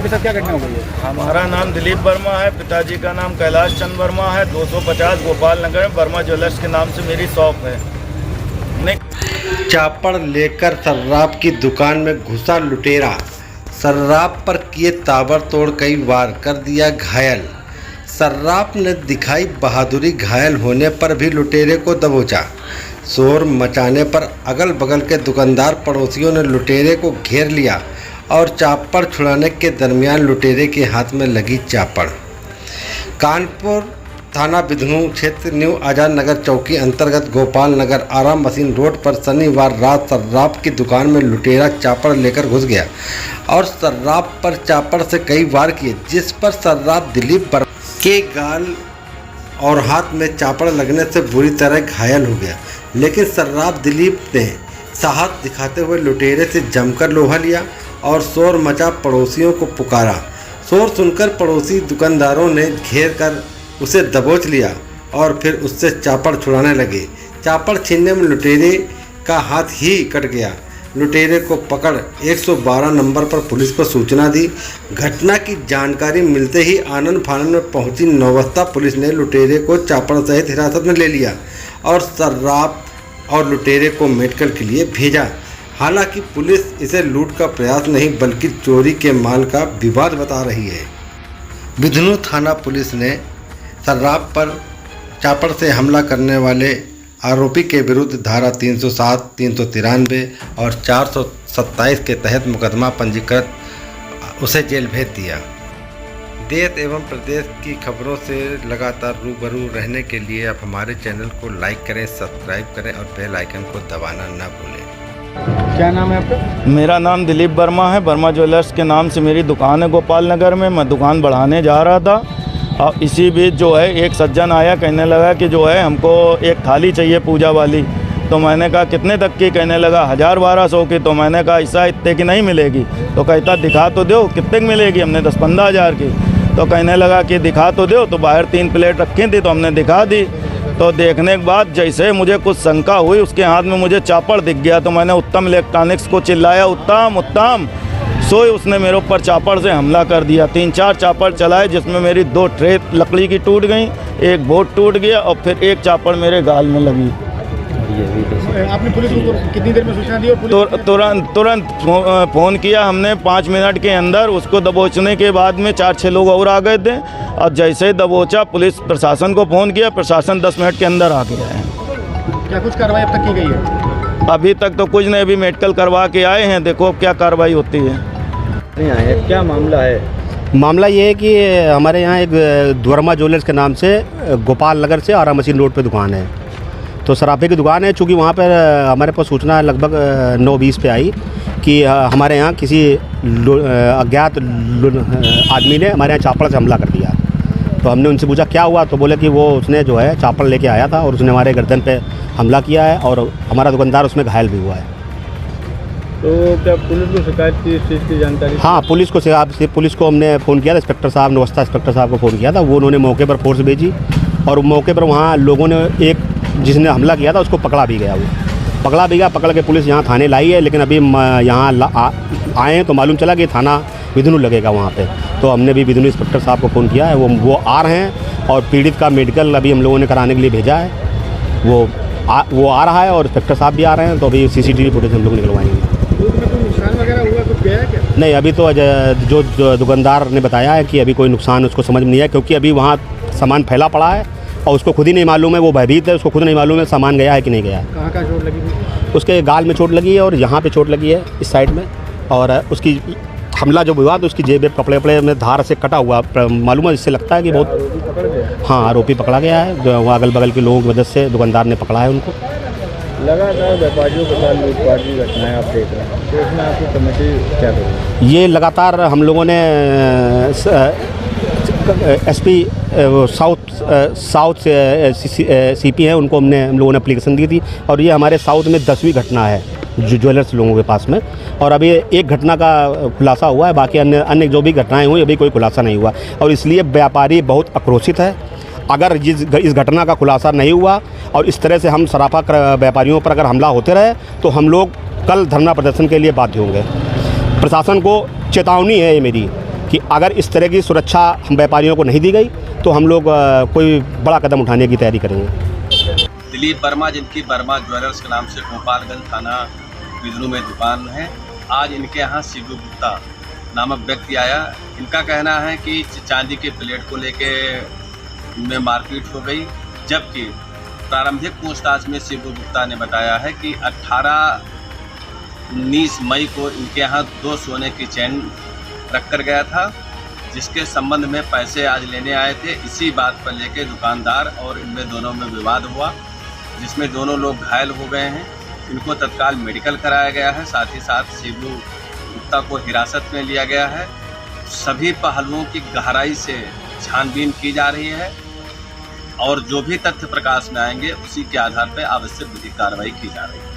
आपके साथ क्या घटना हो गई है? हमारा नाम दिलीप वर्मा है, पिताजी का नाम कैलाश चंद वर्मा है। 250 गोपाल नगर में वर्मा ज्वेलर्स के नाम से मेरी शॉप है। चापड़ लेकर शराब की दुकान में घुसा लुटेरा, शराब पर किए ताबड़तोड़, कई वार कर दिया घायल। शराब ने दिखाई बहादुरी, घायल होने पर भी लुटेरे को दबोचा। शोर मचाने पर अगल बगल के दुकानदार पड़ोसियों ने लुटेरे को घेर लिया और चापड़ छुड़ाने के दरमियान लुटेरे के हाथ में लगी चापड़। कानपुर थाना बिधनू क्षेत्र न्यू आजाद नगर चौकी अंतर्गत गोपाल नगर आराम मशीन रोड पर शनिवार रात शराब की दुकान में लुटेरा चापड़ लेकर घुस गया और शराब पर चापड़ से कई वार किए, जिस पर शराब दिलीप वर्मा के गाल और हाथ में चापड़ लगने से बुरी तरह घायल हो गया। लेकिन शराब दिलीप ने साहस दिखाते हुए लुटेरे से जमकर लोहा लिया और शोर मचा, पड़ोसियों को पुकारा। शोर सुनकर पड़ोसी दुकानदारों ने घेर कर उसे दबोच लिया और फिर उससे चापड़ छुड़ाने लगे। चापड़ छीनने में लुटेरे का हाथ ही कट गया। लुटेरे को पकड़ 112 नंबर पर पुलिस को सूचना दी। घटना की जानकारी मिलते ही आनन फानन में पहुंची नौबस्ता पुलिस ने लुटेरे को चापड़ सहित हिरासत में ले लिया और शराब और लुटेरे को मेडिकल के लिए भेजा। हालांकि पुलिस इसे लूट का प्रयास नहीं बल्कि चोरी के माल का विवाद बता रही है। बिधनू थाना पुलिस ने शराब पर चापड़ से हमला करने वाले आरोपी के विरुद्ध धारा 307, 393 और 427 के तहत मुकदमा पंजीकृत उसे जेल भेज दिया। देश एवं प्रदेश की खबरों से लगातार रूबरू रहने के लिए आप हमारे चैनल को लाइक करें, सब्सक्राइब करें और बेल आइकन को दबाना न भूलें। क्या नाम है आपका? मेरा नाम दिलीप वर्मा है। वर्मा ज्वेलर्स के नाम से मेरी दुकान है गोपाल नगर में। मैं दुकान बढ़ाने जा रहा था और इसी बीच जो है एक सज्जन आया, कहने लगा कि जो है हमको एक थाली चाहिए पूजा वाली। तो मैंने कहा कितने तक की? कहने लगा 1000-1200 की। तो मैंने कहा ऐसा इतने की नहीं मिलेगी। तो कहता दिखा तो दो कितने की मिलेगी। हमने 10-15 हज़ार की। तो कहने लगा कि दिखा तो दो। तो बाहर 3 प्लेट रखी थी तो हमने दिखा दी। तो देखने के बाद जैसे मुझे कुछ शंका हुई, उसके हाथ में मुझे चापड़ दिख गया। तो मैंने उत्तम इलेक्ट्रॉनिक्स को चिल्लाया, उत्तम उत्तम। सोई उसने मेरे ऊपर चापड़ से हमला कर दिया। 3-4 चापड़ चलाए, जिसमें मेरी 2 ट्रे लकड़ी की टूट गई, एक बोर्ड टूट गया और फिर एक चापड़ मेरे गाल में लगी। आपने पुलिस को कितनी देर में सूचना दी? तुरंत फ़ोन किया हमने। 5 मिनट के अंदर उसको दबोचने के बाद में 4-6 लोग और आ गए थे और जैसे ही दबोचा पुलिस प्रशासन को फ़ोन किया, प्रशासन 10 मिनट के अंदर आ गया है। क्या कुछ कार्रवाई अब तक की गई है? अभी तक तो कुछ नहीं, अभी मेडिकल करवा के आए हैं, देखो क्या कार्रवाई होती है। नहीं आए, क्या मामला है? मामला ये है कि हमारे यहाँ एक वर्मा ज्वेलर्स के नाम से गोपाल नगर से आरा मशीन रोड पे दुकान है। तो शराबे की दुकान है। चूँकि वहाँ पर हमारे पास सूचना लगभग 9:20 पे आई कि हमारे यहाँ किसी अज्ञात आदमी ने हमारे यहाँ चापड़ से हमला कर दिया। तो हमने उनसे पूछा क्या हुआ, तो बोले कि वो उसने जो है चापड़ लेके आया था और उसने हमारे गर्दन पे हमला किया है और हमारा दुकानदार उसमें घायल भी हुआ है। तो क्या पुलिस को शिकायत की इस चीज़ की जानकारी? हाँ, पुलिस को हमने फ़ोन किया था। इंस्पेक्टर साहब, नौबस्ता इंस्पेक्टर साहब को फ़ोन किया था। वो उन्होंने मौके पर फोर्स भेजी और मौके पर वहाँ लोगों ने एक जिसने हमला किया था उसको पकड़ा भी गया। वो पकड़ा भी गया, पकड़ के पुलिस यहाँ थाने लाई है। लेकिन अभी यहाँ आए हैं तो मालूम चला कि थाना बिधनू लगेगा वहाँ पे। तो हमने भी बिधनू इंस्पेक्टर साहब को फ़ोन किया है, वो आ रहे हैं और पीड़ित का मेडिकल अभी हम लोगों ने कराने के लिए भेजा है। वो आ रहा है और इंस्पेक्टर साहब भी आ रहे हैं। तो अभी CCTV फुटेज हम लोग निकलवाएंगे। नुकसान वगैरह हुआ कुछ गया है क्या? नहीं, अभी तो जो दुकानदार ने बताया है कि अभी कोई नुकसान उसको समझ में नहीं है, क्योंकि अभी वहाँ सामान फैला पड़ा है और उसको खुद ही नहीं मालूम है। वो भयभीत है, उसको खुद नहीं मालूम है सामान गया है कि नहीं गया है। कहाँ चोट लगी थी? उसके गाल में चोट लगी है और यहाँ पे चोट लगी है इस साइड में। और उसकी हमला जो हुआ तो उसकी जेब कपड़े वपड़े में धार से कटा हुआ मालूम है। इससे लगता है कि बहुत हाँ आरोपी पकड़ा गया है। जो अगल बगल के लोगों की मदद से दुकानदार ने पकड़ा है उनको। लगातार व्यापारियों के साथ लूटपाट की घटनाएं आप देख रहे हैं, तो इसमें आपकी कमेटी क्या करेगी? ये लगातार हम लोगों ने SP साउथ CP है, उनको हम लोगों ने एप्लीकेशन दी थी। और ये हमारे साउथ में 10वीं घटना है जो ज्वेलर्स लोगों के पास में। और अभी एक घटना का खुलासा हुआ है, बाकी अन्य जो भी घटनाएं हुई अभी कोई खुलासा नहीं हुआ। और इसलिए व्यापारी बहुत आक्रोशित है। अगर इस घटना का खुलासा नहीं हुआ और इस तरह से हम सराफा व्यापारियों पर अगर हमला होते रहे तो हम लोग कल धरना प्रदर्शन के लिए बाध्य होंगे। प्रशासन को चेतावनी है ये मेरी कि कि अगर इस तरह की सुरक्षा हम व्यापारियों को नहीं दी गई तो हम लोग कोई बड़ा कदम उठाने की तैयारी करेंगे। दिलीप वर्मा, जिनकी वर्मा ज्वेलर्स के नाम से गोपालगंज थाना बिजनू में दुकान है, आज इनके यहाँ शिबू गुप्ता नामक व्यक्ति आया। इनका कहना है कि चांदी के प्लेट को लेके इनमें मारपीट हो गई, जबकि प्रारंभिक पूछताछ में शिबू गुप्ता ने बताया है कि 19 मई को इनके यहाँ 2 सोने की चैन रख कर गया था, जिसके संबंध में पैसे आज लेने आए थे। इसी बात पर लेके दुकानदार और इनमें दोनों में विवाद हुआ, जिसमें दोनों लोग घायल हो गए हैं। इनको तत्काल मेडिकल कराया गया है। साथ ही साथ शिबू गुप्ता को हिरासत में लिया गया है। सभी पहलुओं की गहराई से छानबीन की जा रही है और जो भी तथ्य प्रकाश में आएंगे उसी के आधार पर आवश्यक विधिक कार्रवाई की जा रही है।